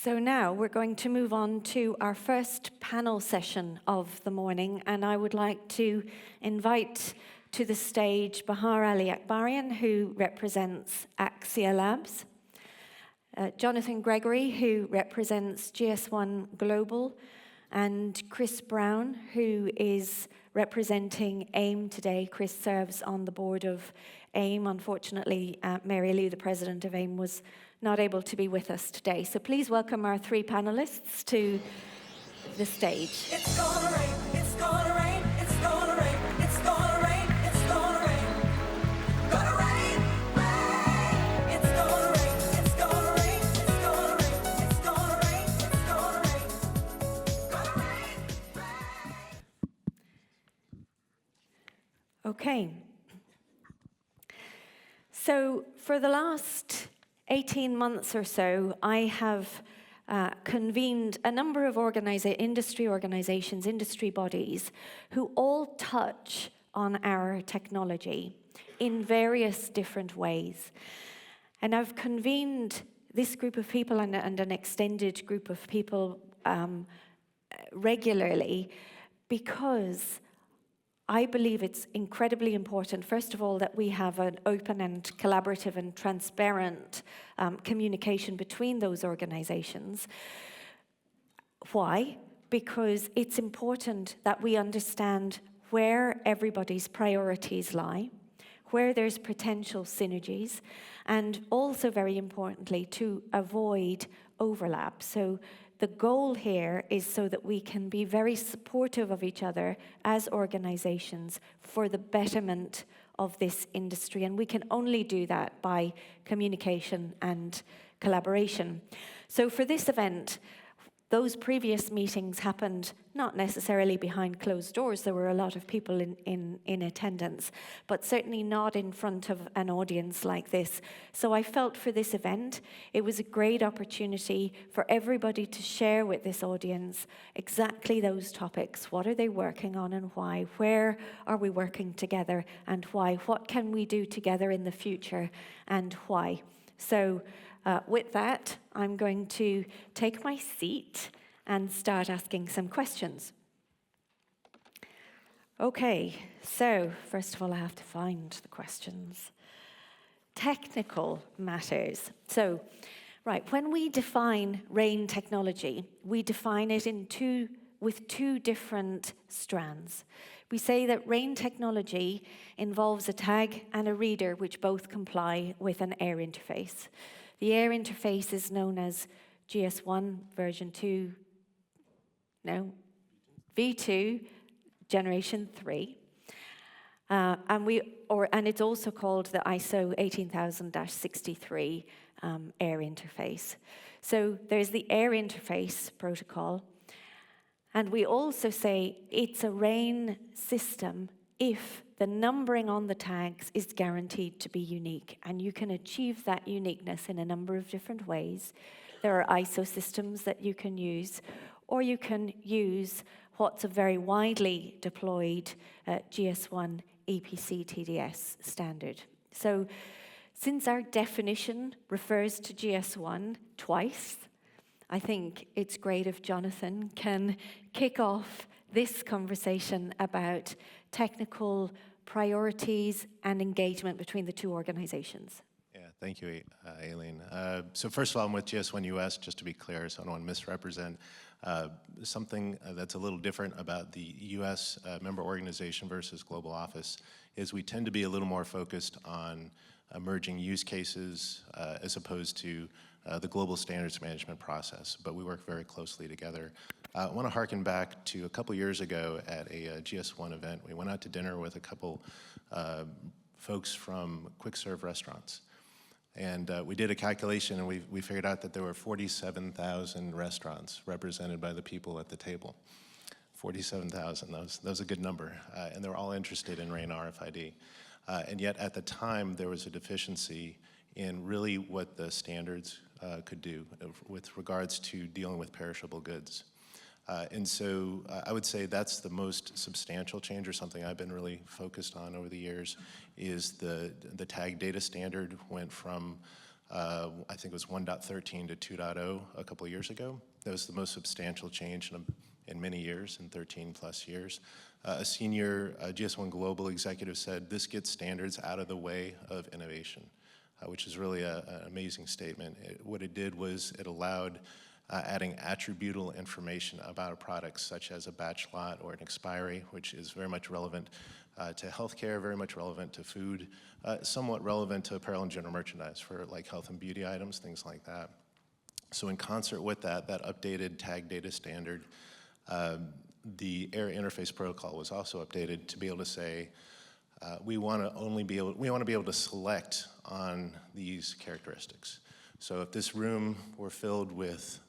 So now we're going to move on to our first panel session of the morning, and I would like to invite to the stage Bahar Ali Akbarian, who represents Axia Labs, Jonathan Gregory, who represents GS1 Global, and Chris Brown, who is representing AIM today. Chris serves on the board of AIM. Unfortunately, Mary Lou, the president of AIM, was not able to be with us today. So please welcome our three panelists to the stage. It's gonna rain, it's gonna rain, it's gonna rain, it's gonna rain, it's gonna rain. Gonna rain, rain. It's gonna rain, it's gonna rain, it's gonna rain, it's gonna rain, it's gonna rain. Gonna rain, rain. Okay. So for the last 18 months or so, I have convened a number of industry organizations, industry bodies, who all touch on our technology in various different ways. And I've convened this group of people and an extended group of people regularly because I believe it's incredibly important, first of all, that we have an open and collaborative and transparent communication between those organizations. Why? Because it's important that we understand where everybody's priorities lie, where there's potential synergies, and also, very importantly, to avoid overlap. So the goal here is so that we can be very supportive of each other as organizations for the betterment of this industry. And we can only do that by communication and collaboration. So for this event, those previous meetings happened not necessarily behind closed doors. There were a lot of people in attendance, but certainly not in front of an audience like this. So I felt for this event, it was a great opportunity for everybody to share with this audience exactly those topics. What are they working on and why? Where are we working together and why? What can we do together in the future and why? So with that, I'm going to take my seat and start asking some questions. Okay, so first of all, I have to find the questions. Technical matters. So, right, when we define RAIN technology, we define it with two different strands. We say that RAIN technology involves a tag and a reader, which both comply with an air interface. The air interface is known as GS1 version 2, V2 generation 3. And it's also called the ISO 18000-63 air interface. So there's the air interface protocol. And we also say it's a RAIN system if the numbering on the tags is guaranteed to be unique. And you can achieve that uniqueness in a number of different ways. There are ISO systems that you can use, or you can use what's a very widely deployed GS1 EPC TDS standard. So since our definition refers to GS1 twice, I think it's great if Jonathan can kick off this conversation about technical priorities and engagement between the two organizations. Yeah, thank you, Aileen. So first of all, I'm with GS1 US, just to be clear, so I don't want to misrepresent. Something that's a little different about the US member organization versus global office is we tend to be a little more focused on emerging use cases as opposed to the global standards management process, but we work very closely together. I want to harken back to a couple years ago at a GS1 event. We went out to dinner with a couple folks from quick serve restaurants. And we did a calculation and we figured out that there were 47,000 restaurants represented by the people at the table. 47,000, that was a good number. And they were all interested in RAIN RFID. And yet at the time, there was a deficiency in really what the standards could do with regards to dealing with perishable goods. And so I would say that's the most substantial change, or something I've been really focused on over the years, is the tag data standard went from I think it was 1.13 to 2.0 a couple of years ago. That was the most substantial change in many years, in 13 plus years. A senior GS1 Global executive said, this gets standards out of the way of innovation, which is really an amazing statement. What it did was it allowed adding attributable information about a product, such as a batch lot or an expiry, which is very much relevant to healthcare, very much relevant to food, somewhat relevant to apparel and general merchandise for like health and beauty items, things like that. So in concert with that updated tag data standard, the air interface protocol was also updated to be able to say, we want to be able to select on these characteristics. So if this room were filled with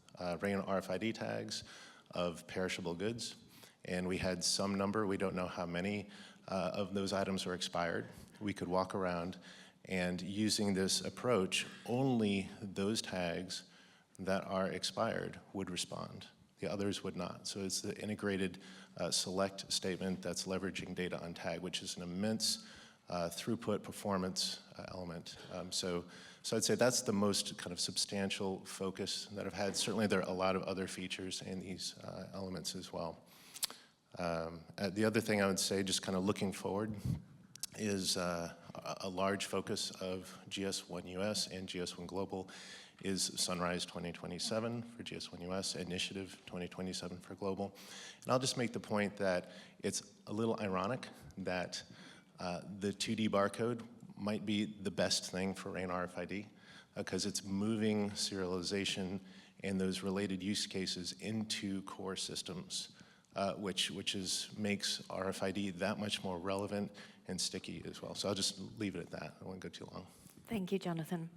RAIN RFID tags of perishable goods, and we had some number, we don't know how many of those items are expired, we could walk around and using this approach, only those tags that are expired would respond. The others would not. So it's the integrated select statement that's leveraging data on tag, which is an immense throughput performance element. So I'd say that's the most kind of substantial focus that I've had. Certainly there are a lot of other features in these elements as well. The other thing I would say, just kind of looking forward, is a large focus of GS1 US and GS1 Global is Sunrise 2027 for GS1 US, Initiative 2027 for Global. And I'll just make the point that it's a little ironic that the 2D barcode might be the best thing for RAIN RFID because it's moving serialization and those related use cases into core systems, which makes RFID that much more relevant and sticky as well. So I'll just leave it at that. I won't go too long. Thank you, Jonathan.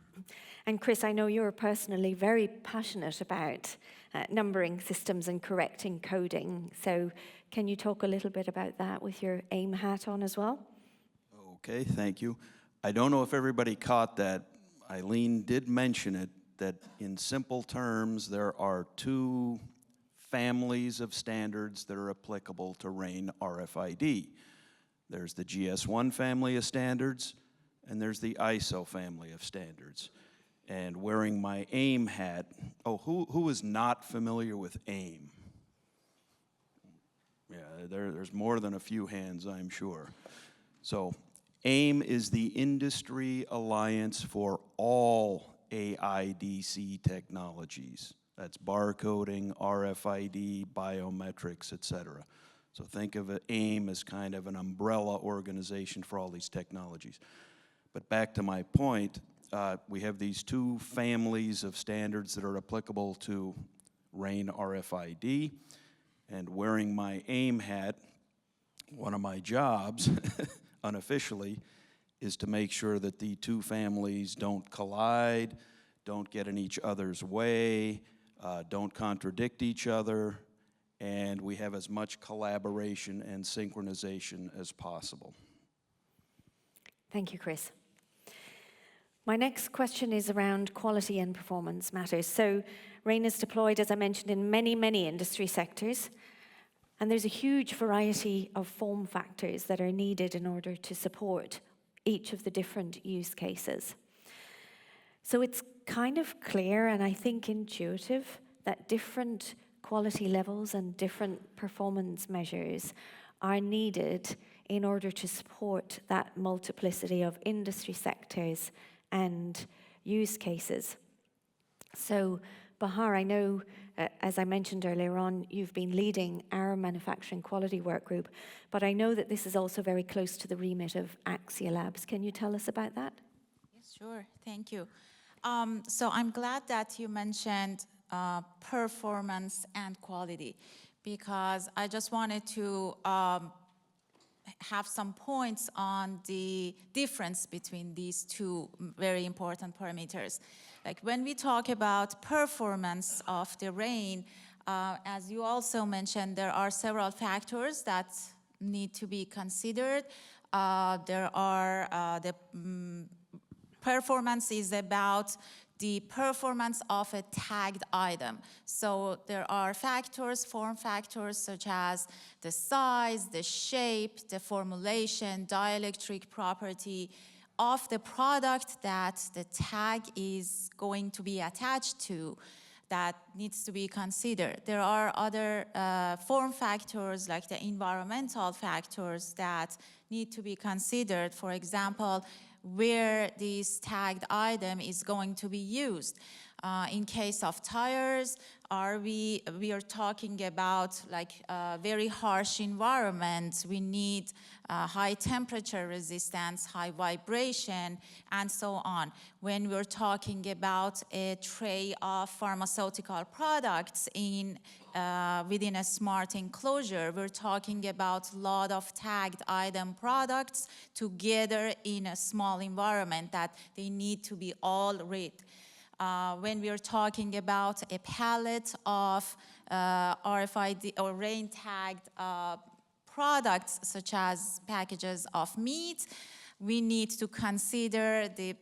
And Chris, I know you're personally very passionate about numbering systems and correcting coding. So can you talk a little bit about that with your AIM hat on as well? Okay, thank you. I don't know if everybody caught that. Eileen did mention it, that in simple terms, there are two families of standards that are applicable to RAIN RFID. There's the GS1 family of standards, and there's the ISO family of standards. And wearing my AIM hat, who is not familiar with AIM? Yeah, there's more than a few hands, I'm sure. So AIM is the industry alliance for all AIDC technologies. That's barcoding, RFID, biometrics, et cetera. So think of AIM as kind of an umbrella organization for all these technologies. But back to my point, we have these two families of standards that are applicable to RAIN RFID. And wearing my AIM hat, one of my jobs, unofficially, is to make sure that the two families don't collide, don't get in each other's way, don't contradict each other, and we have as much collaboration and synchronization as possible. Thank you, Chris. My next question is around quality and performance matters. So RAIN is deployed, as I mentioned, in many, many industry sectors, and there's a huge variety of form factors that are needed in order to support each of the different use cases. So it's kind of clear and I think intuitive that different quality levels and different performance measures are needed in order to support that multiplicity of industry sectors and use cases. So, Bahar, I know, as I mentioned earlier on, you've been leading our manufacturing quality work group, but I know that this is also very close to the remit of Axia Labs. Can you tell us about that? Yes, sure. Thank you. So I'm glad that you mentioned performance and quality, because I just wanted to have some points on the difference between these two very important parameters. Like when we talk about performance of the RAIN, as you also mentioned, there are several factors that need to be considered. There are the performance is about the performance of a tagged item. So there are factors, form factors, such as the size, the shape, the formulation, dielectric property. of the product that the tag is going to be attached to that needs to be considered. There are other form factors like the environmental factors that need to be considered. For example, where this tagged item is going to be used. In case of tires, we are talking about like very harsh environments. We need high temperature resistance, high vibration, and so on. When we're talking about a tray of pharmaceutical products within a smart enclosure, we're talking about a lot of tagged item products together in a small environment that they need to be all read. When we are talking about a palette of RFID or rain tagged products such as packages of meat, we need to consider the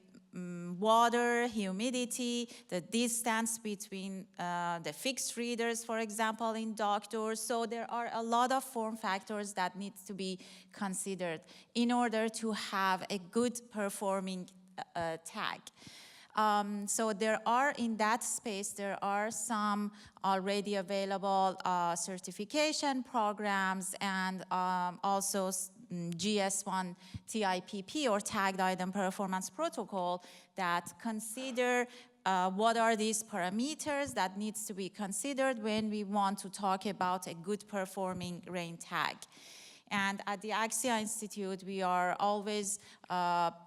water, humidity, the distance between the fixed readers, for example, in doctors. So there are a lot of form factors that need to be considered in order to have a good performing tag. So there are, in that space, there are some already available certification programs and also GS1 TIPP or Tagged Item Performance Protocol that consider what are these parameters that needs to be considered when we want to talk about a good performing rain tag. And at the Axia Institute, we are always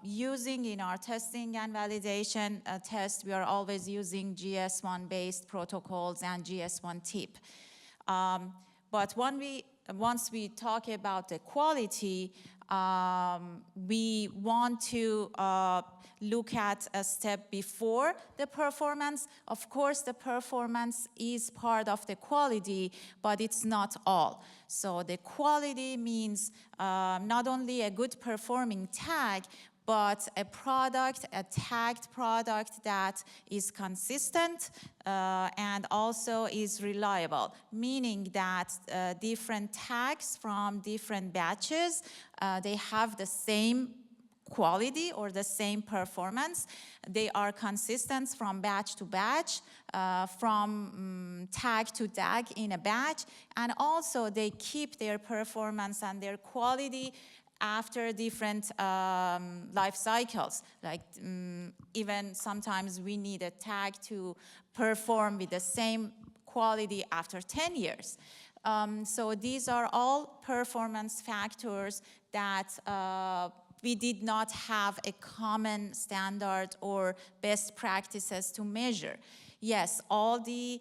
using in our testing and validation test, we are always using GS1-based protocols and GS1 TIP. But once we talk about the quality, we want to look at a step before the performance. Of course, the performance is part of the quality, but it's not all. So the quality means not only a good performing tag, but a product, a tagged product that is consistent and also is reliable, meaning that different tags from different batches, they have the same quality or the same performance. They are consistent from batch to batch, from tag to tag in a batch, and also they keep their performance and their quality after different life cycles. Like even sometimes we need a tag to perform with the same quality after 10 years. So these are all performance factors that we did not have a common standard or best practices to measure. Yes, all the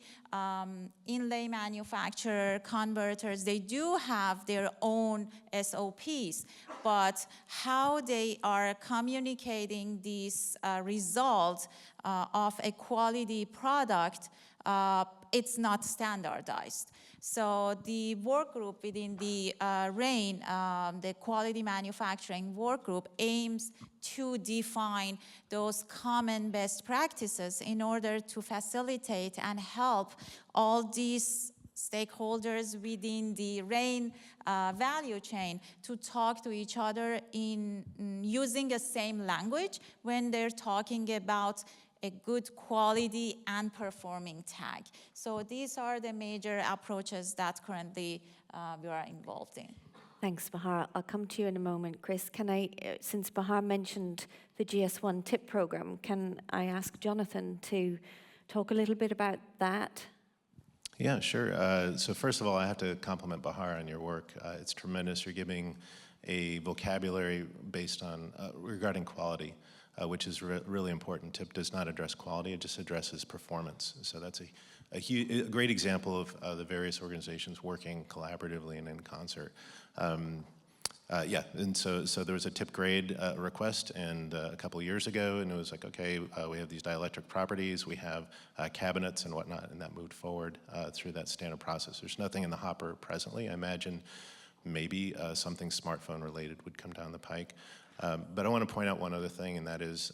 inlay manufacturer, converters, they do have their own SOPs, but how they are communicating this result of a quality product, it's not standardized. So the work group within the RAIN, the quality manufacturing work group, aims to define those common best practices in order to facilitate and help all these stakeholders within the RAIN value chain to talk to each other in using the same language when they're talking about a good quality and performing tag. So these are the major approaches that currently we are involved in. Thanks, Bahar. I'll come to you in a moment. Chris, can I, since Bahar mentioned the GS1 TIP program, can I ask Jonathan to talk a little bit about that? Yeah, sure. So first of all, I have to compliment Bahar on your work. It's tremendous. You're giving a vocabulary based on, regarding quality, which is really important. TIP does not address quality, it just addresses performance. So that's a great example of the various organizations working collaboratively and in concert. Yeah, and so there was a TIP grade request and a couple years ago, and it was like, okay, we have these dielectric properties, we have cabinets and whatnot, and that moved forward through that standard process. There's nothing in the hopper presently. I imagine maybe something smartphone related would come down the pike. But I want to point out one other thing, and that is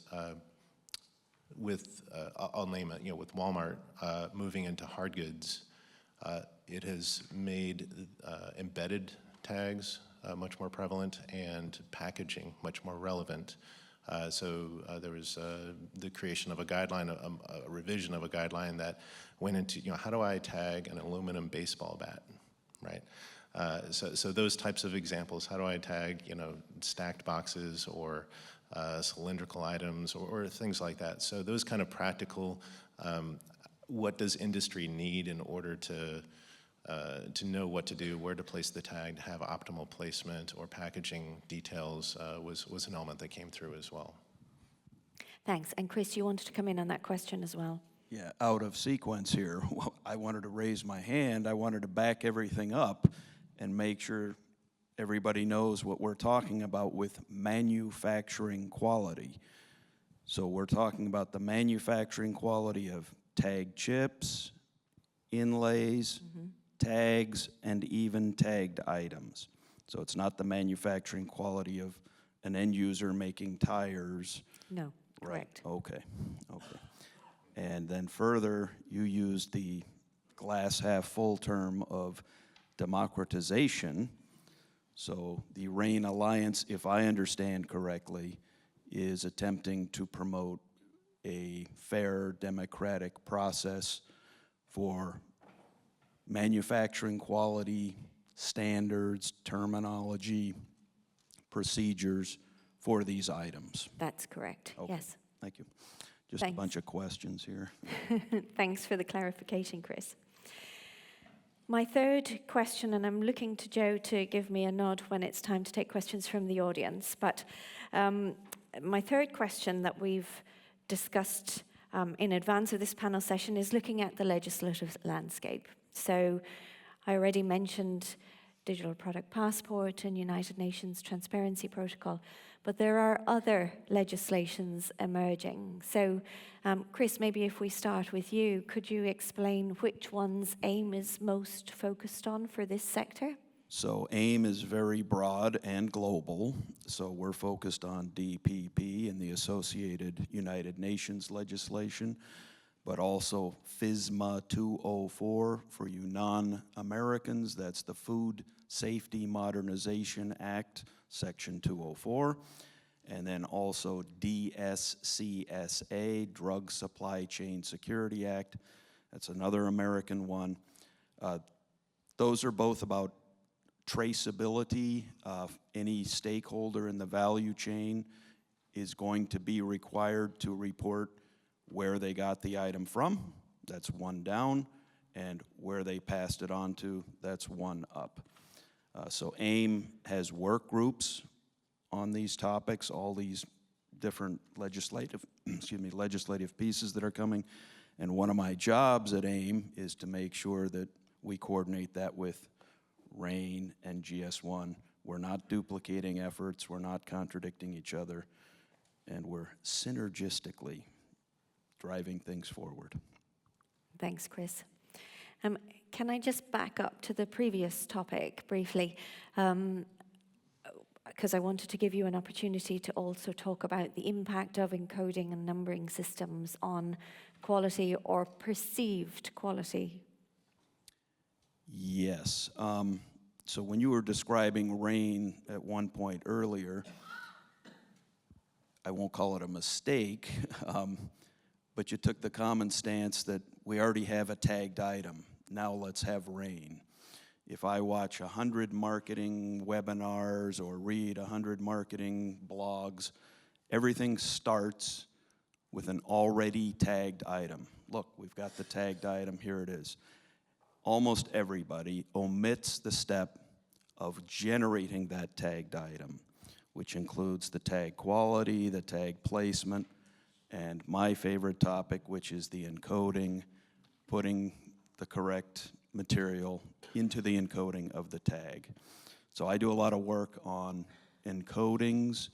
I'll name it, with Walmart moving into hard goods, it has made embedded tags much more prevalent and packaging much more relevant There was the creation of a guideline, a revision of a guideline that went into, how do I tag an aluminum baseball bat, right? So those types of examples, how do I tag, stacked boxes or cylindrical items or things like that. So those kind of practical, what does industry need in order to know what to do, where to place the tag, to have optimal placement or packaging details was an element that came through as well. Thanks. And Chris, you wanted to come in on that question as well. Yeah, out of sequence here. I wanted to raise my hand. I wanted to back everything up and make sure everybody knows what we're talking about with manufacturing quality. So we're talking about the manufacturing quality of tag chips, inlays, tags, and even tagged items. So it's not the manufacturing quality of an end user making tires. No, Right. correct. Okay. And then further, you used the glass half full term of democratization. So the RAIN Alliance, if I understand correctly, is attempting to promote a fair democratic process for manufacturing quality, standards, terminology, procedures for these items. That's correct, Okay. yes. Thank you. Just Thanks. a bunch of questions here. Thanks for the clarification, Chris. My third question, and I'm looking to Joe to give me a nod when it's time to take questions from the audience, but my third question that we've discussed in advance of this panel session is looking at the legislative landscape. So I already mentioned Digital Product Passport and United Nations Transparency Protocol, but there are other legislations emerging. So, Chris, maybe if we start with you, could you explain which ones AIM is most focused on for this sector? So AIM is very broad and global. So we're focused on DPP and the associated United Nations legislation, but also FSMA 204 for you non-Americans. That's the Food Safety Modernization Act, Section 204. And then also DSCSA, Drug Supply Chain Security Act. That's another American one. Those are both about traceability. Any stakeholder in the value chain is going to be required to report where they got the item from, that's one down, and where they passed it on to, that's one up. So AIM has work groups on these topics, all these different legislative pieces that are coming. And one of my jobs at AIM is to make sure that we coordinate that with RAIN and GS1. We're not duplicating efforts, we're not contradicting each other, and we're synergistically driving things forward. Thanks, Chris. Can I just back up to the previous topic briefly? Because I wanted to give you an opportunity to also talk about the impact of encoding and numbering systems on quality or perceived quality. Yes. So when you were describing RAIN at one point earlier, I won't call it a mistake, but you took the common stance that we already have a tagged item. Now let's have RAIN. If I watch 100 marketing webinars or read 100 marketing blogs, everything starts with an already tagged item. Look, we've got the tagged item, here it is. Almost everybody omits the step of generating that tagged item, which includes the tag quality, the tag placement, and my favorite topic, which is the encoding, putting the correct material into the encoding of the tag. So I do a lot of work on encodings,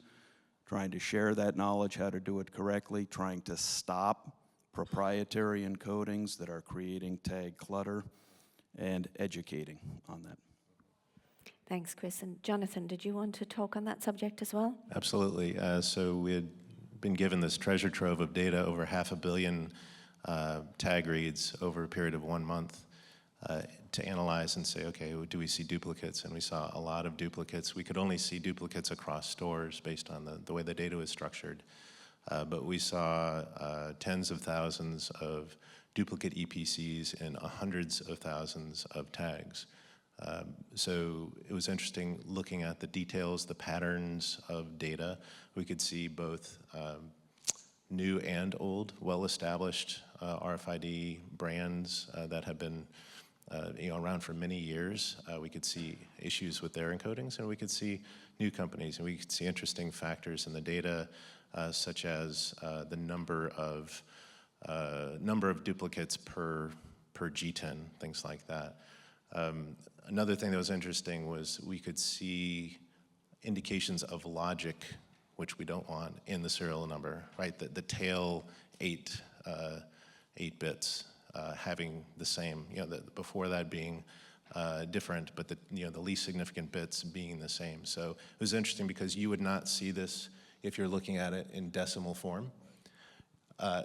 trying to share that knowledge, how to do it correctly, trying to stop proprietary encodings that are creating tag clutter, and educating on that. Thanks, Chris. And Jonathan, did you want to talk on that subject as well? Absolutely. So we had been given this treasure trove of data, over 500 million tag reads over a period of 1 month. to analyze and say, okay, do we see duplicates? And we saw a lot of duplicates. We could only see duplicates across stores based on the way the data was structured. But we saw tens of thousands of duplicate EPCs and hundreds of thousands of tags. So it was interesting looking at the details, the patterns of data. We could see both new and old, well-established RFID brands that have been around for many years. We could see issues with their encodings, and we could see new companies, and we could see interesting factors in the data, such as the number of duplicates per G10, things like that. Another thing that was interesting was we could see indications of logic, which we don't want, in the serial number, right? The tail 8 bits having the same, before that being different, but the least significant bits being the same. So it was interesting because you would not see this if you're looking at it in decimal form.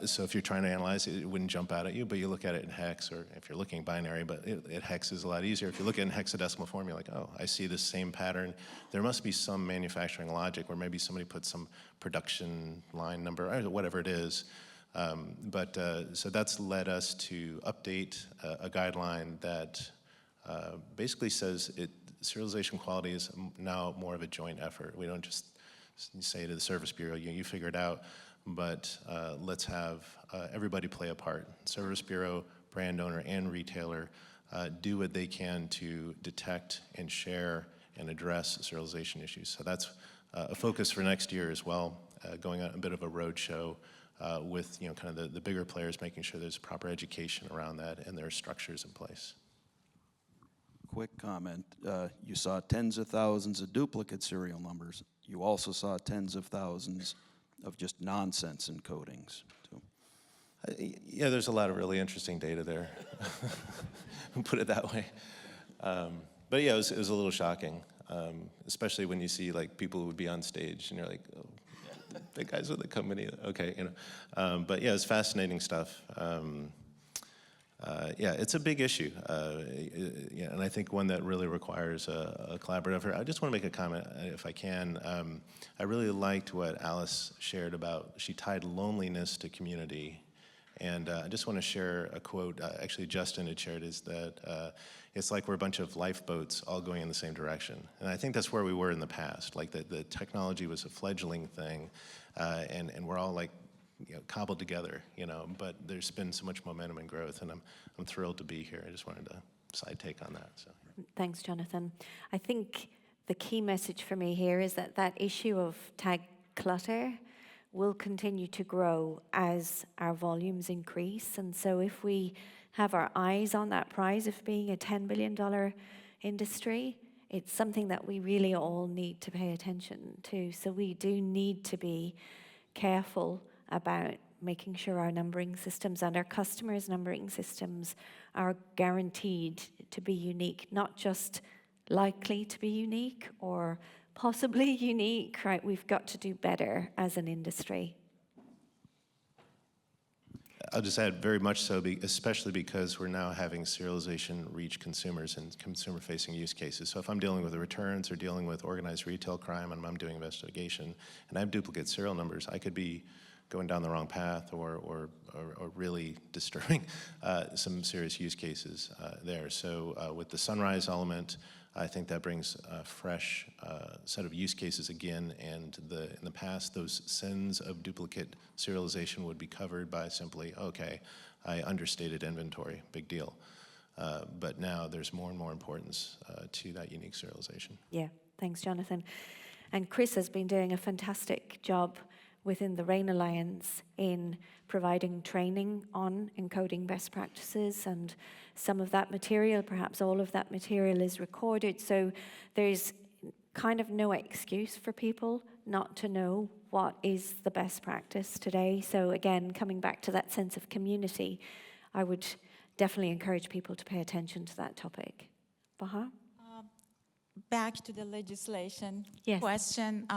So if you're trying to analyze it, it wouldn't jump out at you, but you look at it in hex, or if you're looking binary, but hex is a lot easier. If you look at it in hexadecimal form, you're like, oh, I see this same pattern. There must be some manufacturing logic where maybe somebody put some production line number, or whatever it is. So that's led us to update a guideline that basically says serialization quality is now more of a joint effort. We don't just say to the Service Bureau, you figure it out, but let's have everybody play a part. Service Bureau, brand owner, and retailer do what they can to detect and share and address serialization issues. So that's a focus for next year as well, going on a bit of a road show with kind of the bigger players, making sure there's proper education around that and there are structures in place. Quick comment. You saw tens of thousands of duplicate serial numbers. You also saw tens of thousands of just nonsense encodings. So. Yeah, there's a lot of really interesting data there. Put it that way. But yeah, it was a little shocking, especially when you see like people who would be on stage and you're like, oh, the guys with the company, okay, But yeah, it's fascinating stuff. Yeah, it's a big issue, and I think one that really requires a collaborative effort. I just want to make a comment, if I can. I really liked what Alice shared about, she tied loneliness to community. And I just want to share a quote, actually Justin had shared, is that it's like we're a bunch of lifeboats all going in the same direction. And I think that's where we were in the past, like the technology was a fledgling thing, and we're all like, cobbled together, but there's been so much momentum and growth, and I'm thrilled to be here. I just wanted to side take on that. So. Thanks, Jonathan. I think the key message for me here is that issue of tag clutter will continue to grow as our volumes increase. And so if we have our eyes on that prize of being a $10 billion industry, it's something that we really all need to pay attention to. So we do need to be careful about making sure our numbering systems and our customers' numbering systems are guaranteed to be unique, not just likely to be unique or possibly unique, right? We've got to do better as an industry. I'll just add very much so, especially because we're now having serialization reach consumers and consumer-facing use cases. So if I'm dealing with the returns or dealing with organized retail crime and I'm doing investigation and I have duplicate serial numbers, I could be going down the wrong path or really disturbing some serious use cases there. So with the Sunrise element, I think that brings a fresh set of use cases again, and in the past, those sins of duplicate serialization would be covered by simply, okay, I understated inventory, big deal. But now there's more and more importance to that unique serialization. Yeah, thanks, Jonathan. And Chris has been doing a fantastic job within the RAIN Alliance in providing training on encoding best practices, and some of that material, perhaps all of that material, is recorded. So there's kind of no excuse for people not to know what is the best practice today. So again, coming back to that sense of community, I would definitely encourage people to pay attention to that topic. Baha? Back to the legislation Yes. question.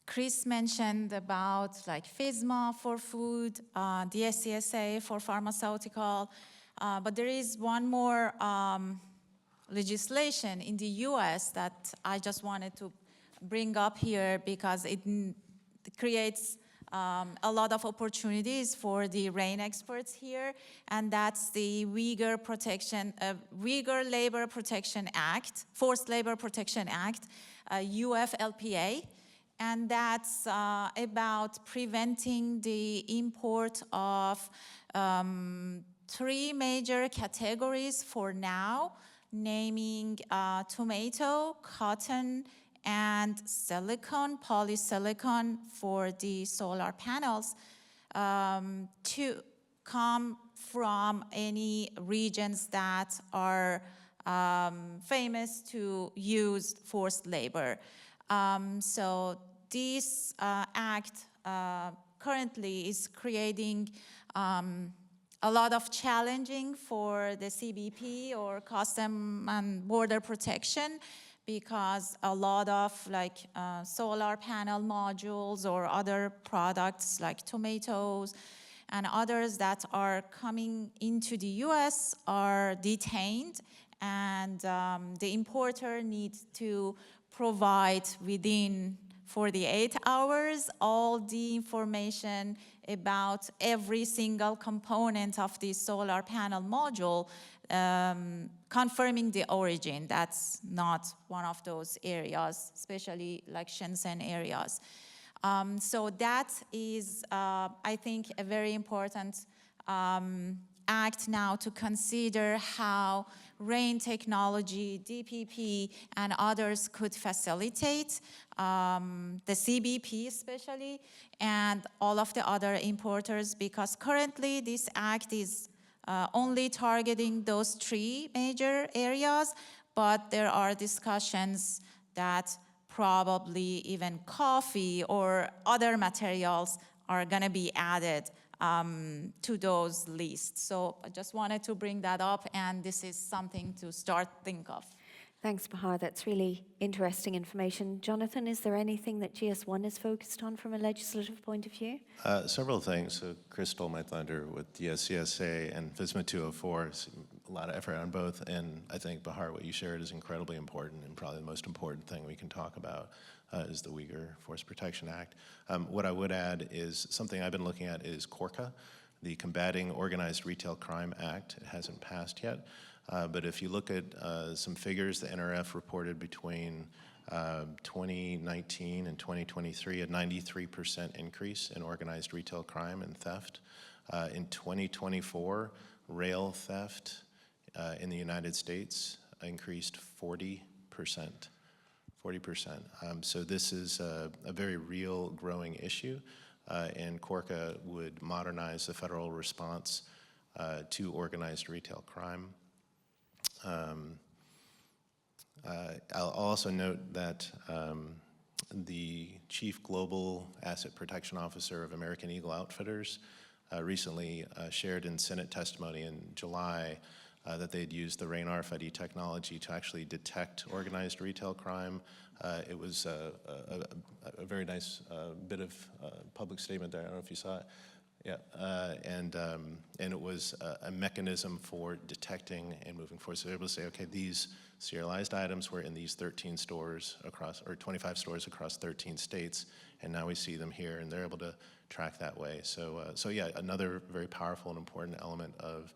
Chris mentioned about like FSMA for food, the SCSA for pharmaceutical. But there is one more legislation in the US that I just wanted to bring up here because it creates a lot of opportunities for the RAIN experts here, and that's the Uyghur Labor Protection Act, Forced Labor Protection Act, UFLPA, and that's about preventing the import of 3 major categories for now, naming tomato, cotton, and silicon, polysilicon for the solar panels to come from any regions that are famous to use forced labor. So this act currently is creating a lot of challenging for the CBP or Custom and Border Protection, because a lot of solar panel modules or other products like tomatoes and others that are coming into the US are detained, and the importer needs to provide within 48 hours all the information about every single component of the solar panel module, confirming the origin. That's not one of those areas, especially like Shenzhen areas. So that is, I think, a very important act now to consider how RAIN technology, DPP, and others could facilitate the CBP especially, and all of the other importers, because currently this act is only targeting those 3 major areas, but there are discussions that probably even coffee or other materials are gonna be added to those lists. So I just wanted to bring that up, and this is something to start think of. Thanks, Bahar. That's really interesting information. Jonathan, is there anything that GS1 is focused on from a legislative point of view? Several things. So Chris stole my thunder with DSCSA and FSMA 204. A lot of effort on both, and I think, Bahar, what you shared is incredibly important, and probably the most important thing we can talk about is the Uyghur Force Protection Act. What I would add is something I've been looking at is CORCA, the Combating Organized Retail Crime Act. It hasn't passed yet, but if you look at some figures the NRF reported between 2019 and 2023, a 93% increase in organized retail crime and theft. In 2024, rail theft in the United States increased 40%. 40%. So this is a very real growing issue, and CORCA would modernize the federal response to organized retail crime. I'll also note that the Chief Global Asset Protection Officer of American Eagle Outfitters recently shared in Senate testimony in July that they'd used the RAIN RFID technology to actually detect organized retail crime. It was a very nice bit of public statement there. I don't know if you saw it. Yeah, and it was a mechanism for detecting and moving forward. So they're able to say, okay, these serialized items were in these 13 stores across, or 25 stores across 13 states, and now we see them here, and they're able to track that way. So yeah, another very powerful and important element of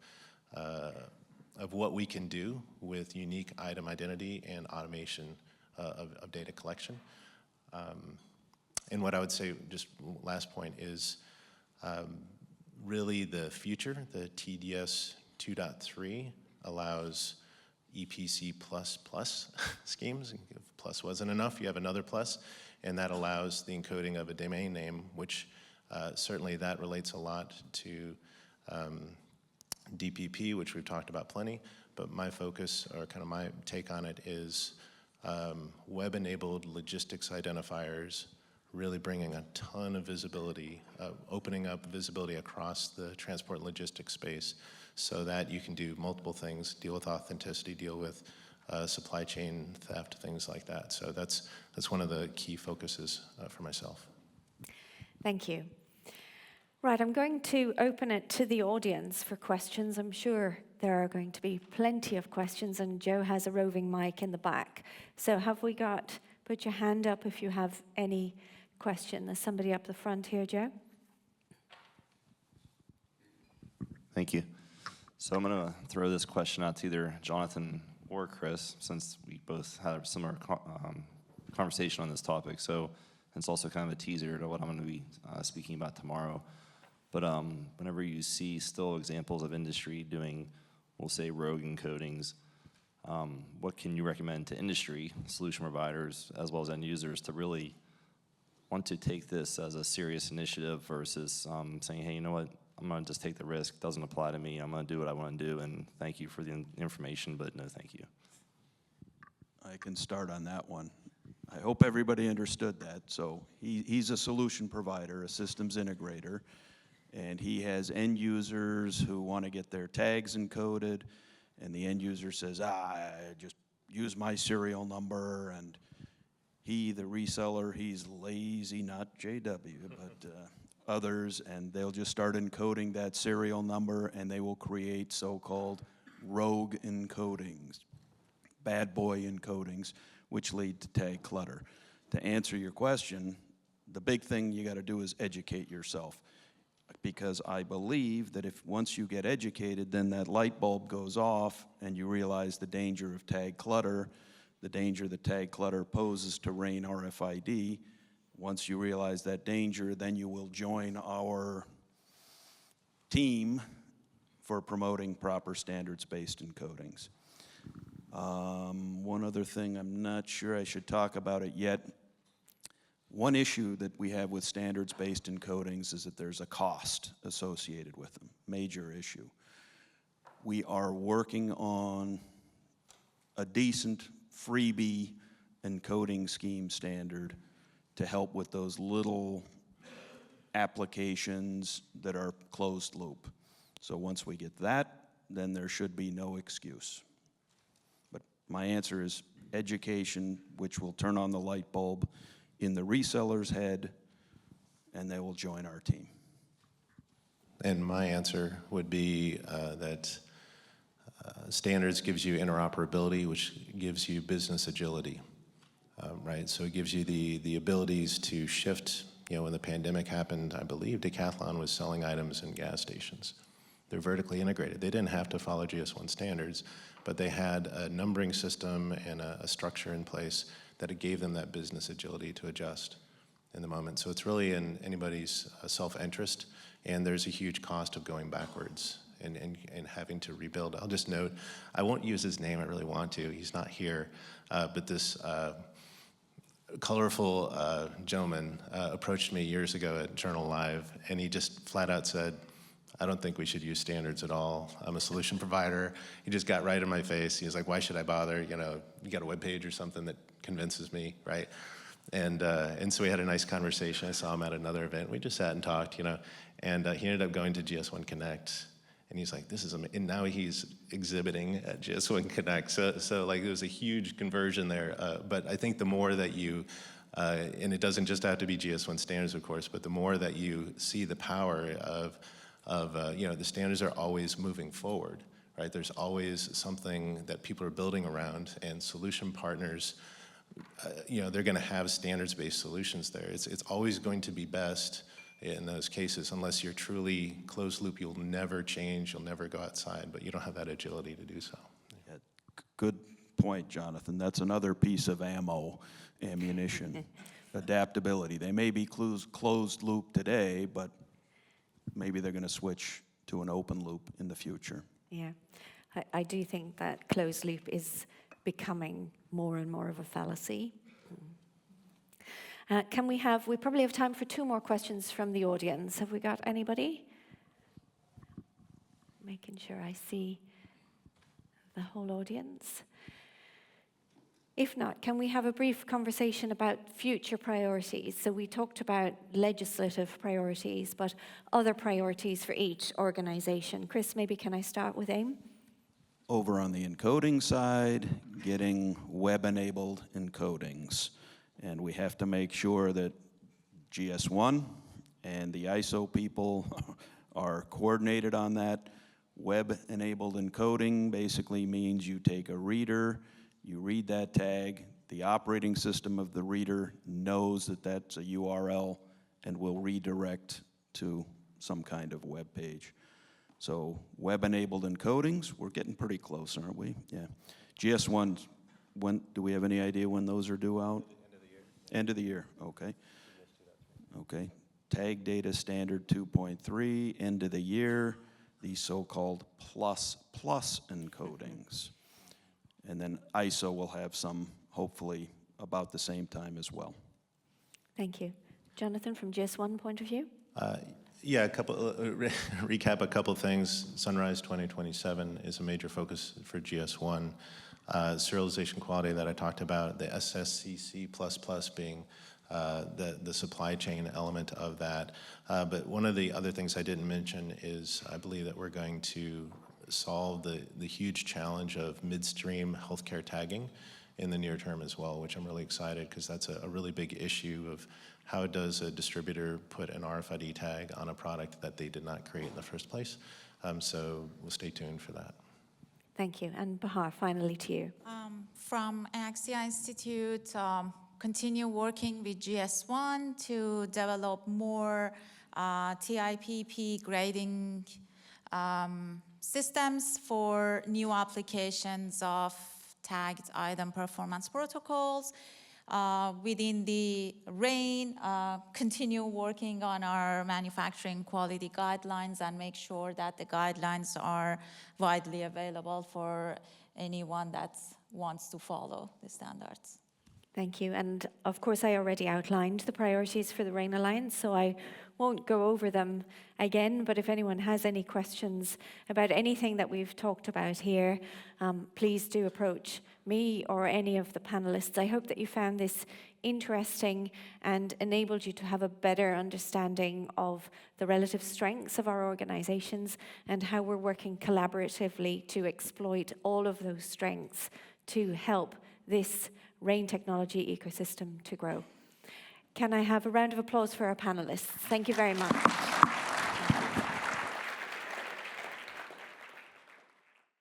what we can do with unique item identity and automation of data collection. And what I would say, just last point, is really the future. The TDS 2.3 allows EPC++ schemes. If plus wasn't enough, you have another plus, and that allows the encoding of a domain name, which certainly that relates a lot to DPP, which we've talked about plenty, but my focus, or kind of my take on it, is web-enabled logistics identifiers really bringing a ton of visibility, opening up visibility across the transport and logistics space so that you can do multiple things, deal with authenticity, deal with supply chain theft, things like that. So that's one of the key focuses for myself. Thank you. Right, I'm going to open it to the audience for questions. I'm sure there are going to be plenty of questions, and Joe has a roving mic in the back. So have we got, put your hand up if you have any question. There's somebody up the front here, Joe. Thank you. So I'm going to throw this question out to either Jonathan or Chris, since we both had a similar conversation on this topic. So it's also kind of a teaser to what I'm going to be speaking about tomorrow. But whenever you see still examples of industry doing, we'll say, rogue encodings, what can you recommend to industry, solution providers, as well as end users to really want to take this as a serious initiative versus saying, hey, you know what, I'm going to just take the risk. It doesn't apply to me. I'm going to do what I want to do, and thank you for the information, but no thank you. I can start on that one. I hope everybody understood that. So he's a solution provider, a systems integrator, and he has end users who want to get their tags encoded, and the end user says, I just use my serial number, and he, the reseller, he's lazy, not JW, but others, and they'll just start encoding that serial number, and they will create so-called rogue encodings, bad boy encodings, which lead to tag clutter. To answer your question, the big thing you got to do is educate yourself, because I believe that if once you get educated, then that light bulb goes off and you realize the danger of tag clutter, the danger that tag clutter poses to RAIN RFID. Once you realize that danger, then you will join our team for promoting proper standards-based encodings. One other thing, I'm not sure I should talk about it yet. One issue that we have with standards-based encodings is that there's a cost associated with them, major issue. We are working on a decent freebie encoding scheme standard to help with those little applications that are closed loop. So once we get that, then there should be no excuse. But my answer is education, which will turn on the light bulb in the reseller's head, and they will join our team. And my answer would be that standards gives you interoperability, which gives you business agility, right? So it gives you the abilities to shift. You know, when the pandemic happened, I believe Decathlon was selling items in gas stations. They're vertically integrated. They didn't have to follow GS1 standards, but they had a numbering system and a structure in place that it gave them that business agility to adjust in the moment. So it's really in anybody's self-interest, and there's a huge cost of going backwards and having to rebuild. I'll just note, I won't use his name, I really want to, he's not here, but this colorful gentleman approached me years ago at Journal Live, and he just flat out said, I don't think we should use standards at all. I'm a solution provider. He just got right in my face. He was like, why should I bother? You know, you got a web page or something that convinces me, right? And so we had a nice conversation. I saw him at another event. We just sat and talked, you know, and he ended up going to GS1 Connect. And he's like, this is amazing. And now he's exhibiting at GS1 Connect. So like, there was a huge conversion there. But I think the more that you, and it doesn't just have to be GS1 standards, of course, but the more that you see the power of you know, the standards are always moving forward, right? There's always something that people are building around, and solution partners, you know, they're going to have standards-based solutions there. It's always going to be best in those cases. Unless you're truly closed loop, you'll never change, you'll never go outside, but you don't have that agility to do so. Yeah, good point, Jonathan. That's another piece of ammunition, adaptability. They may be closed loop today, but maybe they're going to switch to an open loop in the future. Yeah, I do think that closed loop is becoming more and more of a fallacy. We probably have time for 2 more questions from the audience. Have we got anybody? Making sure I see the whole audience. If not, can we have a brief conversation about future priorities? So we talked about legislative priorities, but other priorities for each organization. Chris, maybe can I start with AIM? Over on the encoding side, getting web-enabled encodings. And we have to make sure that GS1 and the ISO people are coordinated on that. Web-enabled encoding basically means you take a reader, you read that tag, the operating system of the reader knows that that's a URL and will redirect to some kind of web page. So web-enabled encodings, we're getting pretty close, aren't we? Yeah. GS1, when, do we have any idea when those are due out? End of the year, okay. Okay. Tag data standard 2.3, end of the year, these so-called plus encodings. And then ISO will have some, hopefully, about the same time as well. Thank you. Jonathan, from GS1 point of view? Yeah, recap a couple things. Sunrise 2027 is a major focus for GS1. Serialization quality that I talked about, the SSCC++ being the supply chain element of that. But one of the other things I didn't mention is I believe that we're going to solve the huge challenge of midstream healthcare tagging in the near term as well, which I'm really excited because that's a really big issue of how does a distributor put an RFID tag on a product that they did not create in the first place. So we'll stay tuned for that. Thank you. And Bahar, finally to you. From Axia Institute, continue working with GS1 to develop more TIPP grading systems for new applications of tagged item performance protocols. Within the RAIN, continue working on our manufacturing quality guidelines and make sure that the guidelines are widely available for anyone that wants to follow the standards. Thank you. And of course, I already outlined the priorities for the RAIN Alliance, so I won't go over them again. But if anyone has any questions about anything that we've talked about here, please do approach me or any of the panelists. I hope that you found this interesting and enabled you to have a better understanding of the relative strengths of our organizations and how we're working collaboratively to exploit all of those strengths to help this RAIN technology ecosystem to grow. Can I have a round of applause for our panelists? Thank you very much.